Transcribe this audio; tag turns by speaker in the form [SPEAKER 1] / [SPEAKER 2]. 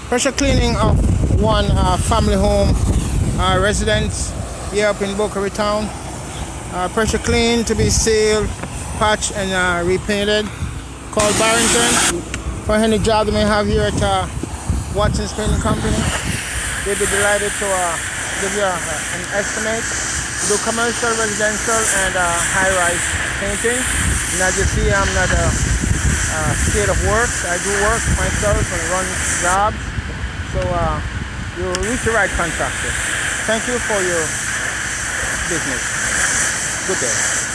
[SPEAKER 1] Pressure cleaning of one family home residence here up in Boca Raton. Pressure clean to be sealed, patched, and repainted. Call Barrington for any job they may have here at Watson's Painting Company. They'll be delighted to give you an estimate. We do commercial, residential, and high-rise painting. And as you see, I'm not scared of work. I do work myself and run jobs. So you reach the right contractor. Thank you for your business. Good day.